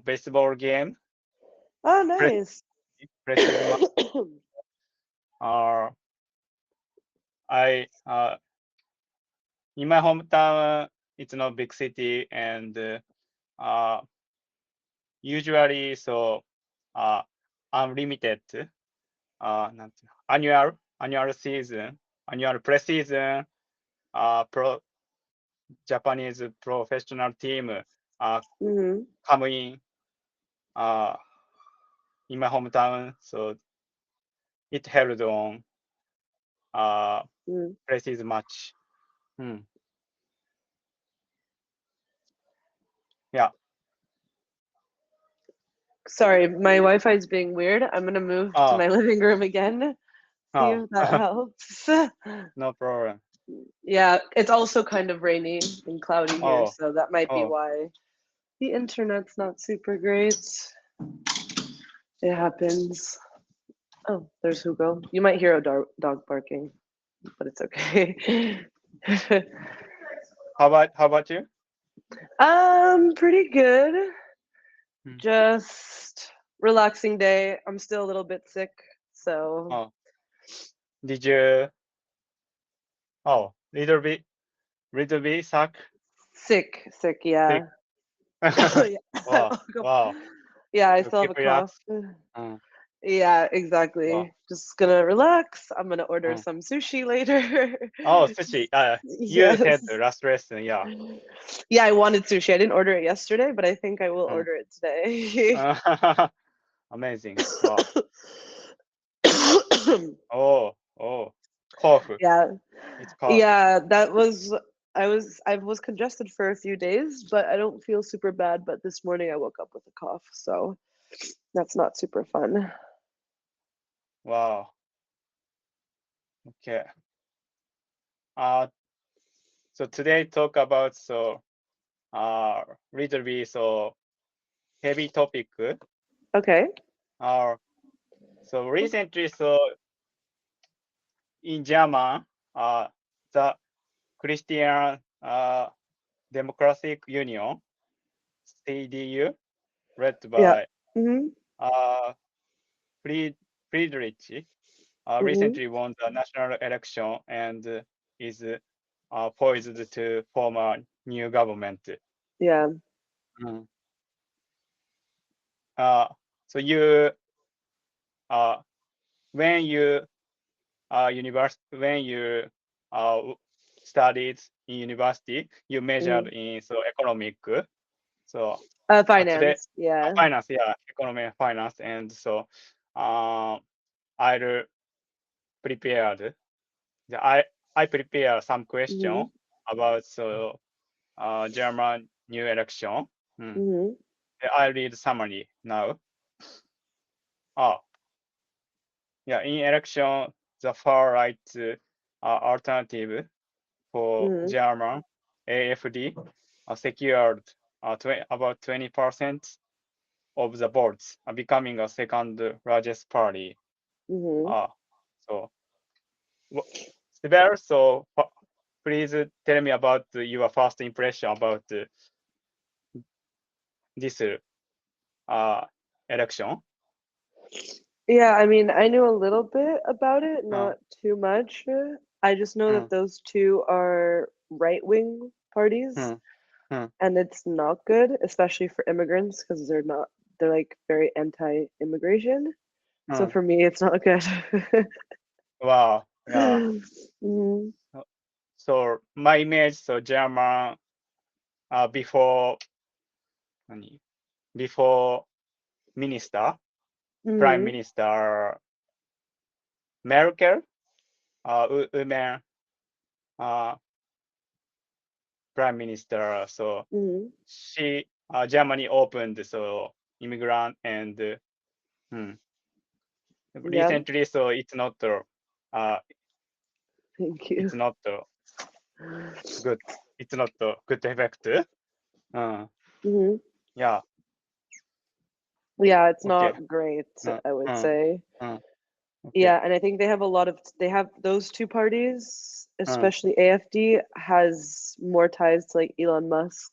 baseball game. Oh, Pre- nice. Precisely, uh, I in my hometown, it's not big city, and uh, usually uh, unlimited なんていうの annual season, annual preseason, pro Japanese professional team hmm come uh, in my hometown, so it held on uh, mm. preseason match. Hmm. Yeah. Sorry, my Wi-Fi is being weird. I'm gonna move to Oh, my living room again. See oh, if that helps. no problem. Yeah, it's also kind of rainy and cloudy here, Oh, so that might be oh, why the internet's not super great. It happens. Oh, there's Hugo. You might hear a dog barking, but it's okay. how about you? Pretty good. Hmm. Just relaxing day. I'm still a little bit sick, so Oh, did you? Oh, little bit suck. sick. Sick. Yeah. Yeah. Wow, wow. Yeah, I So still have keep a cough. relax. Uh, Yeah, wow. exactly. Just gonna relax. I'm gonna order Uh. some sushi later. Oh, sushi. You said Yes. the last lesson. Yeah. Yeah, I wanted sushi. I didn't order it yesterday, but I think I will Uh, order it today. amazing. Wow. Oh. Cough. Yeah. It's cough. Yeah, I was congested for a few days, but I don't feel super bad. But this morning I woke up with a cough, so that's not super fun. Wow. Okay. Uh, so today talk about uh little bit heavy topic. Okay. Uh, so recently in German, the Christian Democratic Union CDU led Yeah. by Mhm. uh Friedrich Mhm. recently won the national election and is poised to form a new government. Yeah. Mm. Uh, so you uh, when you when you uh, studied in university, you majored Mhm. in economic. So today Finance. Yeah. finance, yeah, economy and finance, and I'll prepared. I prepare some question Mhm. about German new election. Mm. Mhm. I read summary now. Oh, yeah, in election, the far right alternative for Mhm. German AFD secured about 20% of the votes, becoming a second largest party. Mhm. Uh, so, wh- Sibel, please tell me about your first impression about this uh, election. Yeah, I mean, I knew a little bit about it, Uh, not too much. I just know uh, that those two are right-wing parties, uh, uh, and it's not good, especially for immigrants, because they're like very anti-immigration. So uh. for me, it's not good. Wow, yeah. Mhm. Uh, So my image, German before 何 before minister, prime Mhm. minister Merkel, women uh, prime minister. So Mhm. she Germany opened immigrant and hmm, Yeah, recently it's not uh, thank you. it's not good. It's not good effect. Uh, Mhm. yeah. Yeah, it's Okay. not great, Uh, I would uh, say. uh, okay. Yeah, and I think they have those two parties, Uh, especially AFD has more ties to like Elon Musk.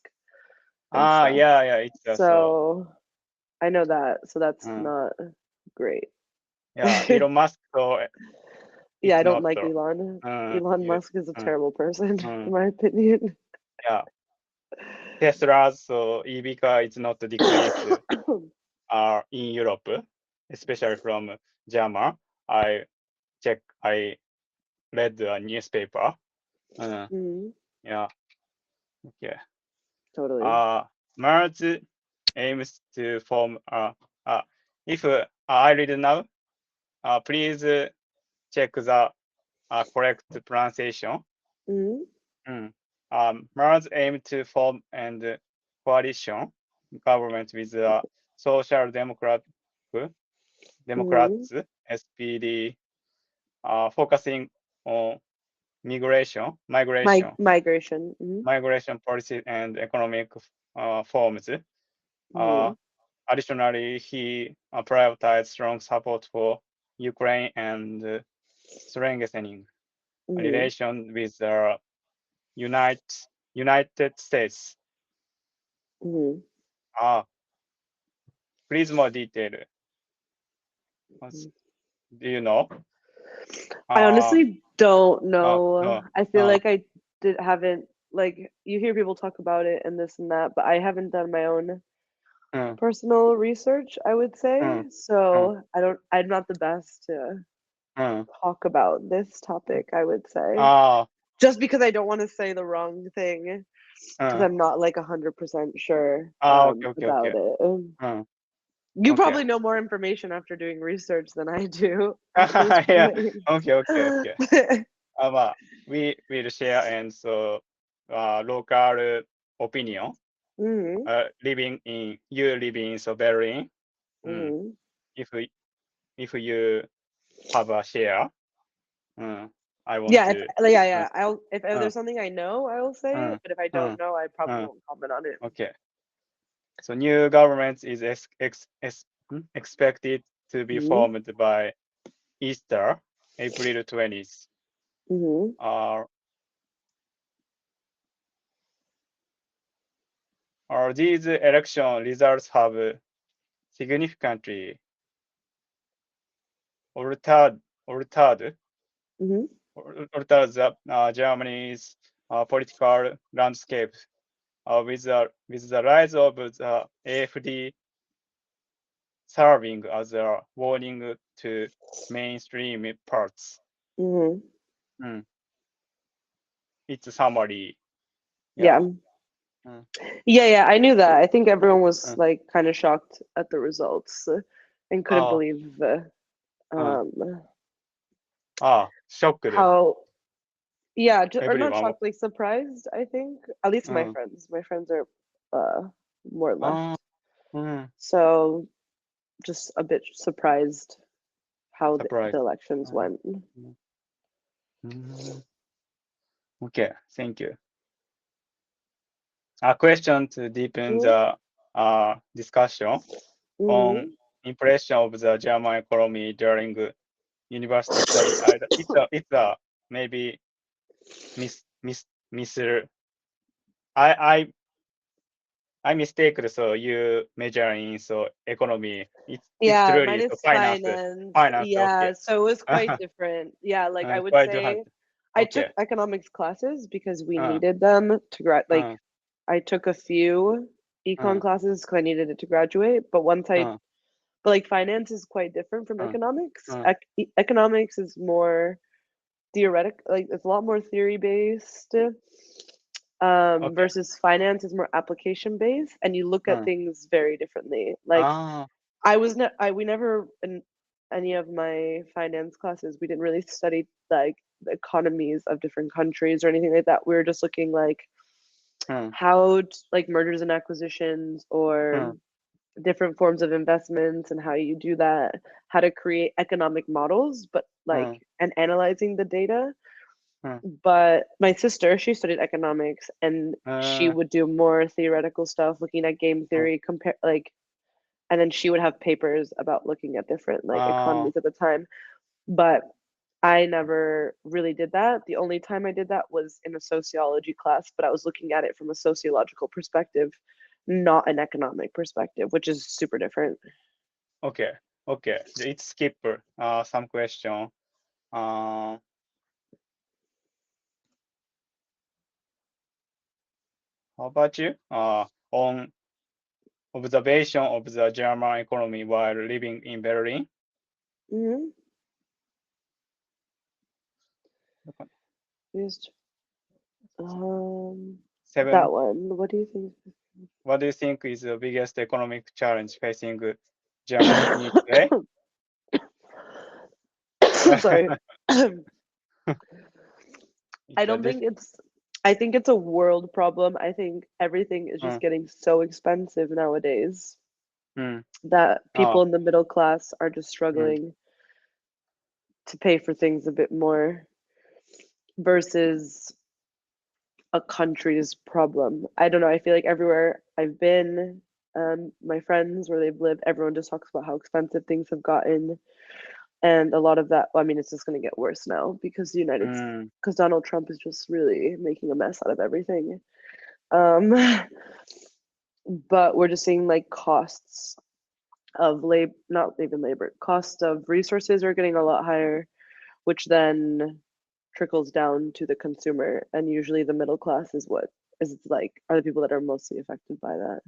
and stuff. yeah, it's so. So I know that. So that's Mm, not great. yeah, Elon Musk, so Yeah, I it's don't not. like Elon. Elon Yeah, Musk is a mm, terrible person, in mm, my opinion. yeah. Tesla's, so EV car is not decreased in Europe, especially from German. I I read the newspaper. Uh, Mhm, yeah, okay. totally. Merge aims to form. If I read now, please check the correct pronunciation. Mhm, Mm. Merge aim to form and coalition government with the Social mhm. Democrats (SPD), focusing on Migration. Mhm, migration policy and economic forms. Uh, mhm, Additionally, he prioritized strong support for Ukraine and strengthening mhm. relation with the United United States. Mhm. Uh, Please more detail. Mhm. Do you know? I Uh, honestly don't know. no. I feel like I haven't, like, you hear people talk about it and this and that, but I haven't done my own Mm, personal research, I would say. mm, mm, So I'm not the best to mm. talk about this topic, I would say. Ah, Just because I don't want to say the wrong thing, because mm. I'm not like 100% sure Okay, okay, about okay. it. Mm, You okay. probably know more information after doing research than I do at this Yeah. point. Okay, okay, okay. But we will share and so local opinion. Mhm, You living in so Berlin. Mm. mhm. If you have a share, mm, I want Yeah, to. Uh, I'll if uh, there's something I know, I will say uh, it, but if I uh, don't know, I probably uh, won't comment on it. okay. So new government is expected to be Mhm, formed by Easter, April 20th. mhm. Uh, these election results have significantly altered altered Mhm. altered the Germany's political landscape with the rise of the AfD serving as a warning to mainstream parts. Mhm. Mm, it's a summary. Yeah. Yeah. Mm, Yeah, I knew that. I think everyone was mm. like kind of shocked at the results and couldn't Oh, believe mm. um Shocked. how yeah, or not Everyone. shocked, like surprised, I think. At least my Mm. friends. My friends are more Oh, left. mm. So just a bit surprised how the Surprise. elections Mm, went. mm, mm. Okay, thank you. A question to deepen Mhm. the discussion on Mhm. impression of the German economy during university study. It's a maybe mis mis mis I I I mistaken so you major in so economy. It's Yeah, mine truly so is finance. finance. Finance, okay. Yeah, so it was quite different. Yeah, like I would Quite different. say I took Okay. economics classes because we Uh, needed them to like uh, I took a few econ uh, classes because I needed it to graduate, but uh, but like finance is quite different from uh, economics. uh, Economics is more theoretic, like it's a lot more theory based, okay. versus finance is more application based, and you look at Uh, things very differently. Like ah, we never in any of my finance classes we didn't really study like the economies of different countries or anything like that. We were just looking like uh, like mergers and acquisitions or uh, different forms of investments and how you do that, how to create economic models, but like uh, and analyzing the data. uh, But my sister, she studied economics and she uh, would do more theoretical stuff, looking at game uh, theory, compare like, and then she would have papers about looking at different like uh, economies at the time. But I never really did that. The only time I did that was in a sociology class, but I was looking at it from a sociological perspective not an economic perspective, which is super different. Okay. Okay. Let's skip some question. Uh, how about you? On observation of the German economy while living in Berlin. Hmm. Just Seven. that one. What do you think? What do you think is the biggest economic challenge facing Germany today? Sorry. I It's a don't think it's I think it's a world problem. I think everything is just mm, getting so expensive nowadays mm, that oh, people in the middle class are just mm, struggling to pay for things a bit more versus a country's problem. I don't know. I feel like everywhere I've been, my friends where they've lived, everyone just talks about how expensive things have gotten. And a lot of that, well, I mean, it's just going to get worse now mm, because Donald Trump is just really making a mess out of everything. Um, but we're just seeing like costs of labor, not even labor, cost of resources are getting a lot higher, which then trickles down to the consumer. And usually the middle class is what is like, are the people that are mostly affected by that.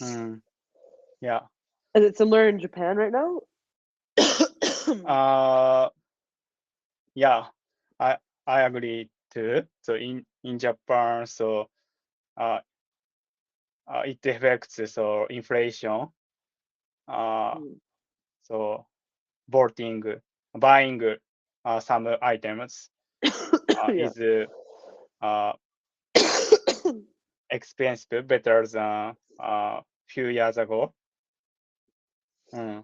mm, yeah. Is it similar in Japan right now? Uh, yeah. I I agree too. So in Japan, so uh, it affects so inflation. Uh, so voting, buying some items Yeah. is uh, expensive, better than few years ago. Mm,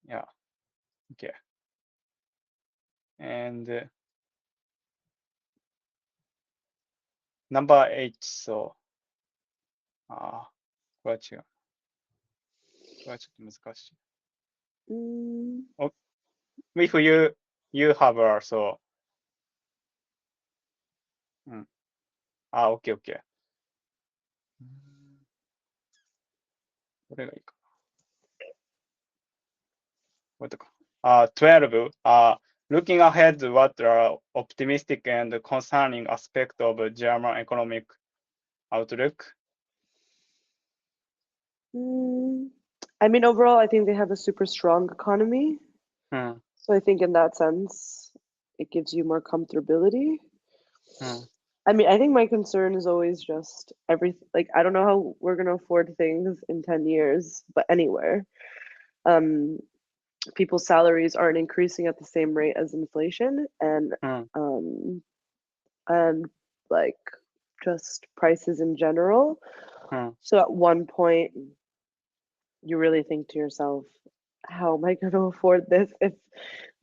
yeah. Okay. And number 8. So これは違う。これはちょっと難しい。Mm, If you have so うん。OK, OK. これがいいか。これとか。12. Looking ahead, what are optimistic and concerning aspects of German economic outlook? I mean, overall, I think they have a super strong economy. うん。So I think in that sense, it gives you more comfortability. うん。I mean, I think my concern is always just everything. Like, I don't know how we're gonna afford things in 10 years, but anywhere. Um, people's salaries aren't increasing at the same rate as inflation,うん。um, and like just prices in general. うん。So at one point, you really think to yourself, how am I going to afford this if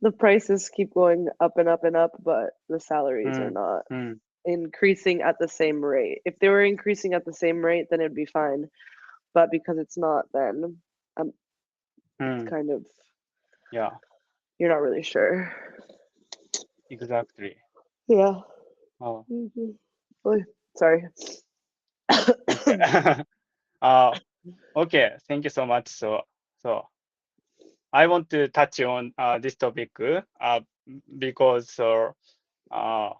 the prices keep going up and up and up, but the う salaries are ん。not うん。increasing at the same rate? If they were increasing at the same rate, then it'd be fine. But because it's not, thenう it's ん。kind of, Yeah, you're not really sure. exactly. Yeah. Oh, Mhm. Oy, sorry. okay. Okay, thank you so much. So I want to touch on this topic because uh,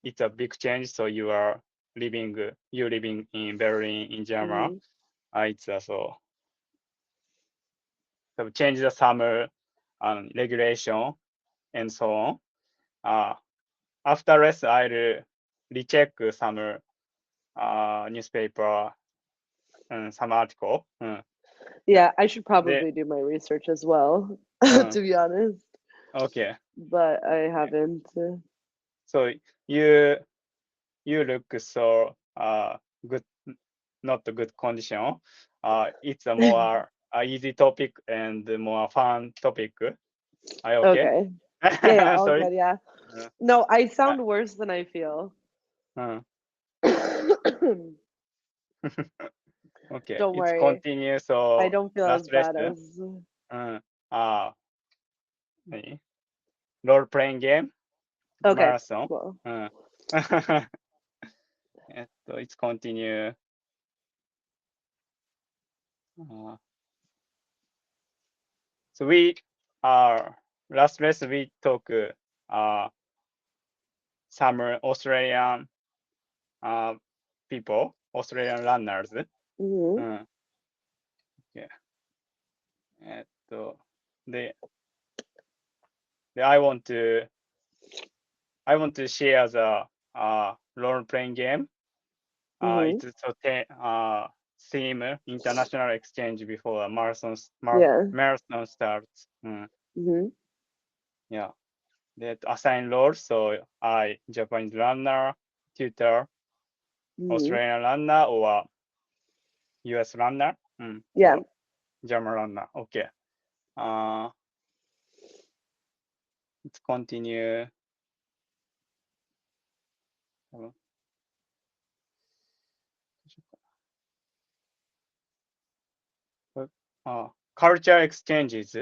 it's a big change. So you living in Berlin in Germany. Hmm. It's so change the summer regulation and so on. Uh, After rest, I'll recheck some newspaper and some article. Yeah, I should The, probably do my research as well, uh, to be honest, okay. but I haven't. So you you look so good, not a good condition. It's a more easy topic and more fun topic. Are you okay? Okay. Yeah, yeah, all Sorry. good, yeah. Uh, No, I uh, sound worse than I feel. uh, okay, Don't it's worry. continue. I So don't feel as last rest. bad as. Uh, 何 role playing game Okay, marathon. well, It's continue. Uh, so we last lesson we talk some Australian uh, people, Australian runners. Mhm. うん。Yeah. で、I want to share the role playing game. Mhm. It's theme international exchange before a Yeah. marathon starts. うん。Mhm. Yeah. That assign roles. So Japanese runner, tutor, Mhm. Australian runner, or US runner. うん。Yeah. Or German runner. Okay. Let's continue. うんculture exchanges.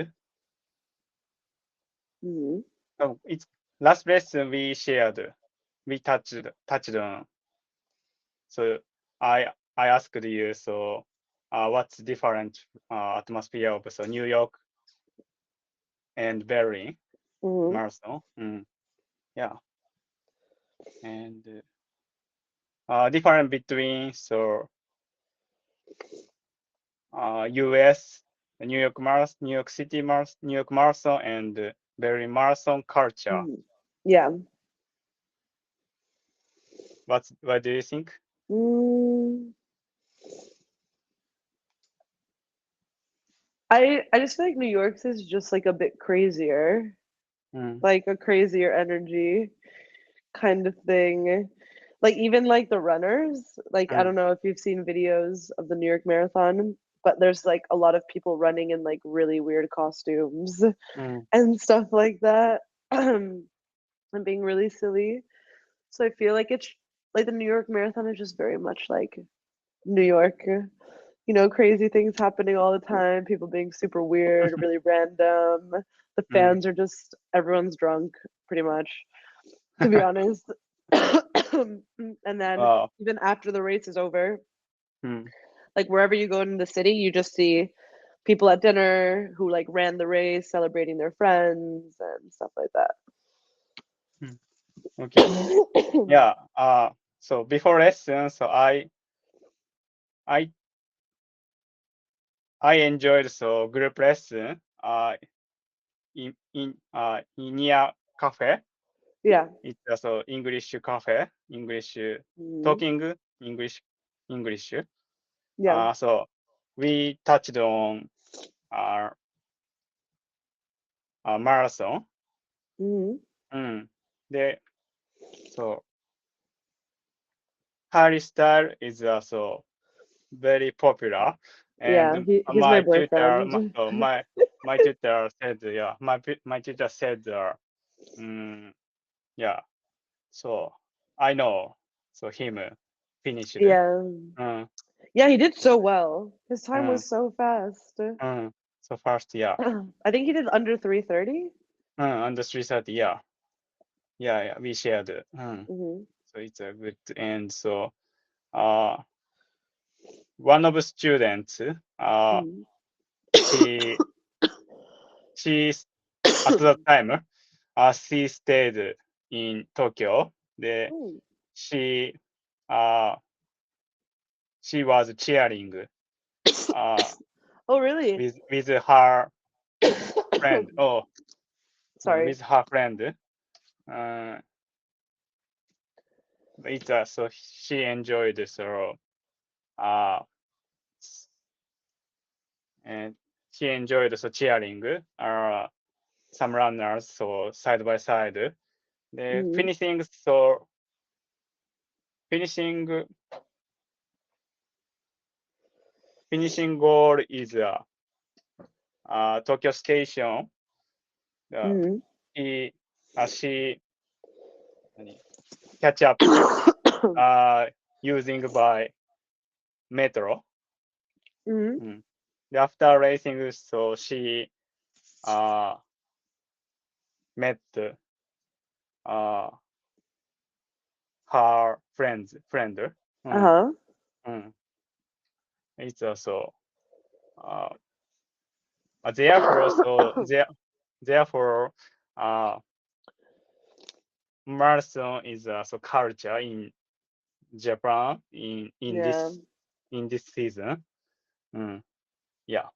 Mhm. It's last lesson we shared. We touched on. So I asked you. So what's different atmosphere of so New York and Berlin Mhm. marathon? Yeah, and different between so U.S. New York Marathon, New York City Marathon, New York Marathon, and Berlin Marathon culture. Mhm. Yeah. What do you think? Mm, I just feel like New York's is just like a bit crazier, Mm, like a crazier energy kind of thing. Like even like the runners, like I mm, don't know if you've seen videos of the New York Marathon, but there's like a lot of people running in like really weird costumes mm, and stuff like that. And being really silly. So I feel like it's like the New York Marathon is just very much like New York. Crazy things happening all the time, people being super weird, really random. The mm. fans are just everyone's drunk, pretty much, to be honest. And then Wow. even after the race is over, Mm, like wherever you go in the city, you just see people at dinner who like ran the race, celebrating their friends and stuff like mm. Okay. that. Yeah. So before lesson, so I I enjoyed so group lesson. In near cafe. Yeah. It's also English cafe. English Mhm. talking English English. Yeah. So we touched on uh, marathon. Mhm. うん。で、so Harry style is also very popular, Yeah, and he's my my, boyfriend. so my tutor said, yeah, my tutor said, yeah, so I know, so him finished. Yeah. Mm, Yeah, he did so well. His time mm, was so fast. so first, yeah, I think he did under 3:30. on the 330, yeah, yeah, we shared. Hmm. So it's a good, and so uh, one of the students, Hmm. she she at the time, she stayed in Tokyo. Ooh. She uh, she was cheering uh, Oh, really? with her friend. Oh, Sorry. with her friend. Uh, so she enjoyed so uh, and she enjoyed so cheering some runners so side by side. The Hmm. finishing finishing goal is Tokyo Station. Uh, Hmm. he she 何 catch up using by metro. Hmm. うん。で after racing, so she uh, met uh, her friend. うん。Uh-huh. うん。It's also Uh, therefore, therefore, uh, marathon is so culture in Japan Yeah. in this season. Mm, yeah.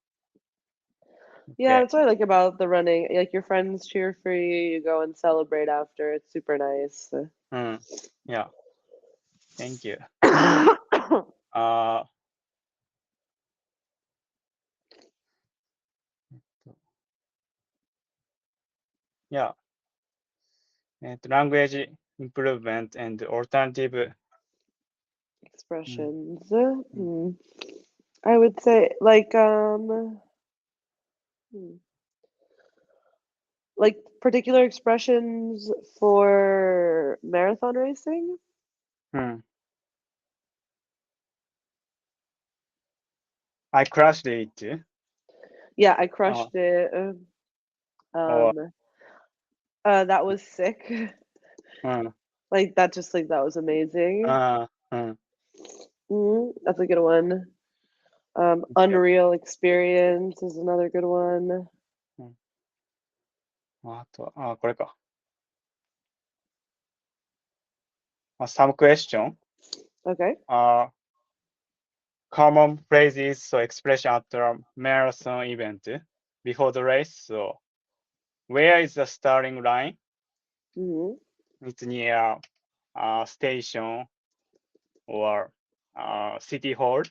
Yeah, Okay. that's what I like about the running. Like your friends cheer for you, you go and celebrate after. It's super nice. Yeah. Thank you. Uh, yeah. Language improvement and alternative. Mm, Expressions. mm, I would say hmm, like particular expressions for marathon racing. mm. I crushed it. Yeah, I Uh, crushed it. or Um, that was sick. uh, Like that, just like that was amazing. uh, uh, That's a good one. yeah. Unreal experience is another good one. うん、あと、これか。Some question. Okay. Common phrases or expression at the marathon event before the race. So, where is the starting line? hmm It's near station or city hall.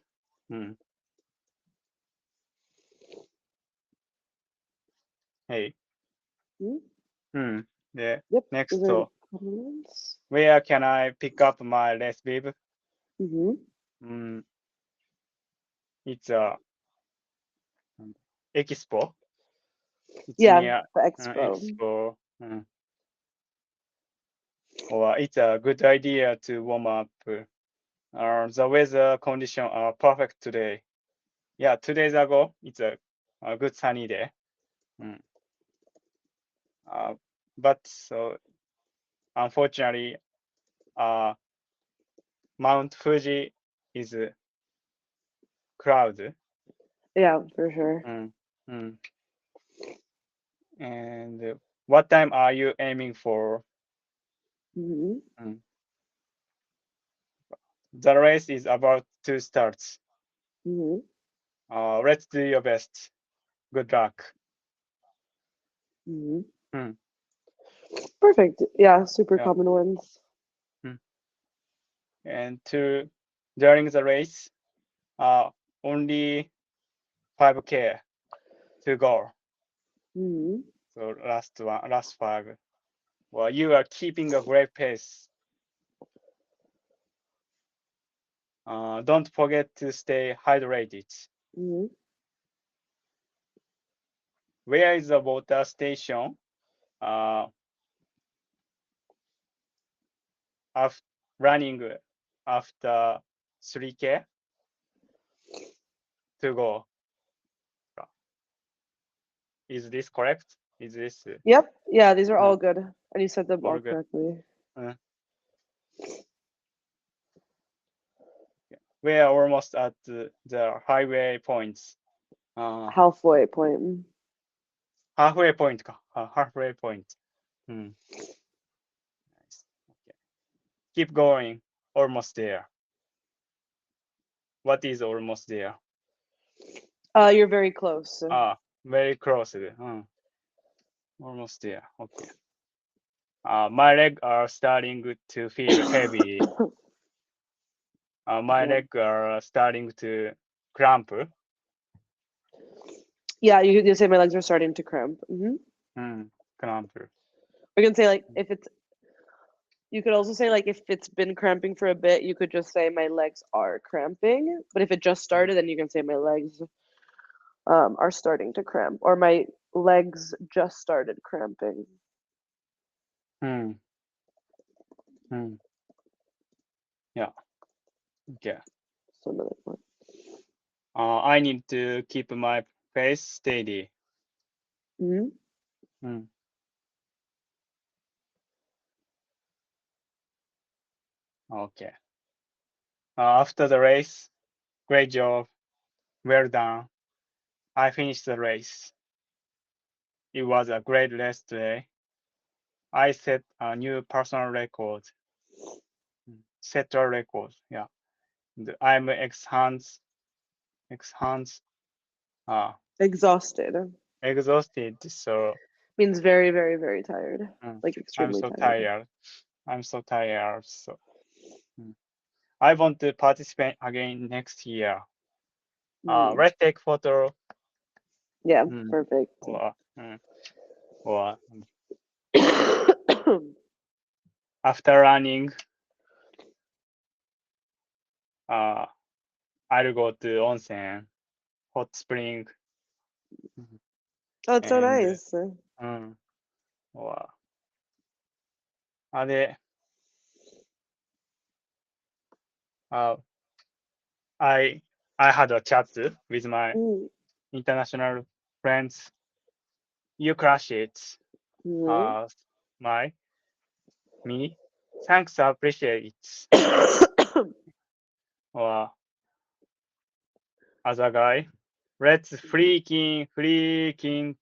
うん。Hey. hmm うん。で、Yep. Those are next, common ones. where can I pick up my race bib? hmm うん。It's a expo. It's Yeah, near the expo. expo. うん。Or it's a good idea to warm up. The weather conditions are perfect today. Yeah, 2 days ago, it's a good sunny day. Mm. Uh, but so unfortunately, uh, Mount Fuji is cloud. Yeah, for sure. Mm. Mm. And what time are you aiming for? hmm Mm. The race is about to start. hmm Let's do your best. Good luck. hmm Mm. Perfect. Yeah, super Yeah. common ones. Mm. And during the race, uh, only 5K to go. hmm So last five. Well, you are keeping a great pace. Don't forget to stay hydrated. hmm Where is the water station? Uh, after running after 3K to go. Is this correct? Is this Yep. Yeah, these are uh, all good. And you said them all all good? correctly. Uh, we are almost at the highway points. Halfway point. Halfway point か。halfway point. うん。Nice. Okay. Keep going. Almost there. What is almost there? You're very close. Very close. Almost there. Okay. My legs are starting to feel heavy. My Yeah. legs are starting to cramp. Yeah, you say my legs are starting to cramp. Cramp. We can say like if it's. You could also say like if it's been cramping for a bit, you could just say my legs are cramping. But if it just started, then you can say my legs are starting to cramp, or my legs just started cramping. うん。うん。Yeah. Okay. So another one. I need to keep my pace steady. hmm うん。Okay. After the race, great job. Well done. I finished the race. It was a great race today. I set a new personal record. Set a record. Yeah. I'm ex-hands, uh, Exhausted. exhausted. So Means very, very, very tired. mm, Like I'm extremely so tired. tired. I'm so tired. So mm. I want to participate again next year. Mm. Let's take photo. Yeah, Mm, perfect. or, or after running, uh, I'll go to onsen, hot spring, Oh, it's so and nice. うん、or で、uh, I I had a chat with my Mm. international friends. You crush it. Mhm. Uh, my me. Thanks, I appreciate it. Or other guy. Let's freaking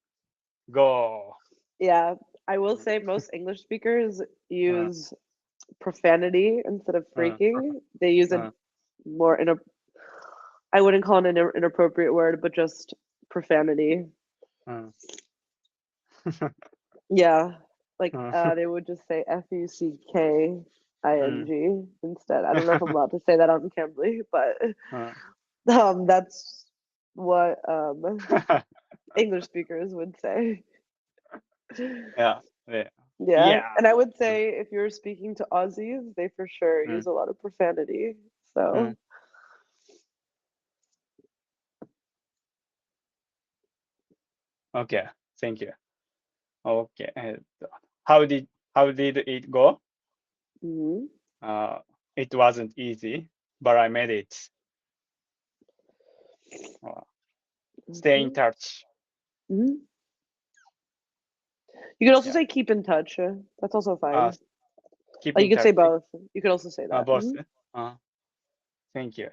go. Yeah, I will say most English speakers Uh, use profanity instead of uh, freaking. They use a uh, more I wouldn't call it an inappropriate word, but just profanity. uh, Yeah, like uh, they would just say mm, fucking instead. I don't know if I'm allowed to say that on Cambly, but uh, that's what English speakers would say. yeah, yeah, Yeah, yeah. and I would Mm, say if you're speaking to Aussies, they for sure mm, use a lot of profanity. mm. So, Okay, thank you. Okay. How did how did it go? mhm, Uh, it wasn't easy, but I made it. Uh, Stay in mhm, touch. mhm. You could also Yeah. say keep in touch. That's also Uh, fine. keep Like you in could say touch. both. You could also say that. Both. Uh, thank you.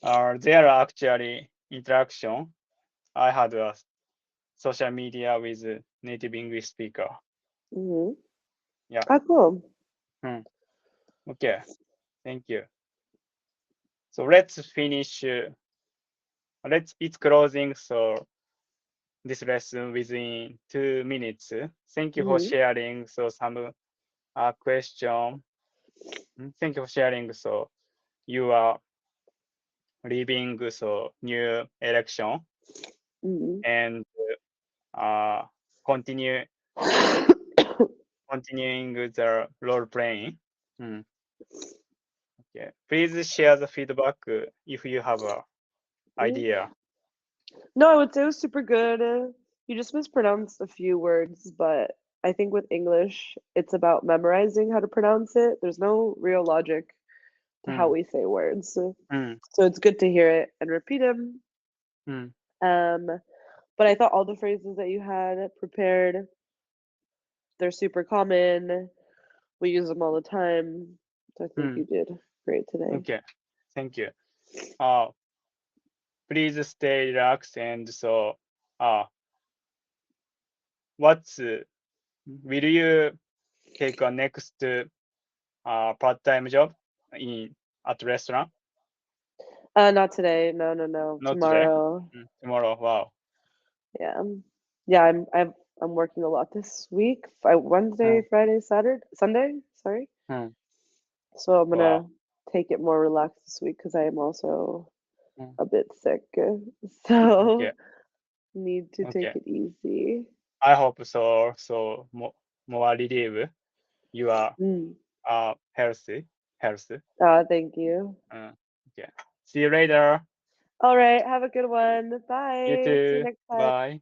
There are actually interaction. I had a social media with a native English speaker. Hmm. Yeah. Ah, cool. Hmm. Okay. Thank you. So let's finish. It's closing. So this lesson within 2 minutes. Thank you for Hmm. sharing. So some question. Thank you for sharing. So you are leaving so new election Hmm. and uh, continue continuing the role playing. Mm, okay. Please share the feedback if you have a idea. No, I would say it was super good. You just mispronounced a few words, but I think with English, it's about memorizing how to pronounce it. There's no real logic to how Mm, we say words. mm, So it's good to hear it and repeat them. mm, Um, but I thought all the phrases that you had prepared, they're super common. We use them all the time. So I think mm. you did great today. Okay. Thank you. Uh, please stay relaxed and so uh, what's will you take a next part-time job in at restaurant? Not today. No, no, no. Not today. Tomorrow. Tomorrow. Wow. Yeah. Yeah, I'm working a lot this week. Wednesday, Mm, Friday, Saturday, Sunday, sorry. mm, So I'm wow. gonna take it more relaxed this week because I am also Mm, a bit sick. okay. So need to take Okay. it easy. I hope so. So more relieve your Mm. healthy health. Thank you. Okay. See you later. All right, have a good one. You Bye. See you too. next time. Bye.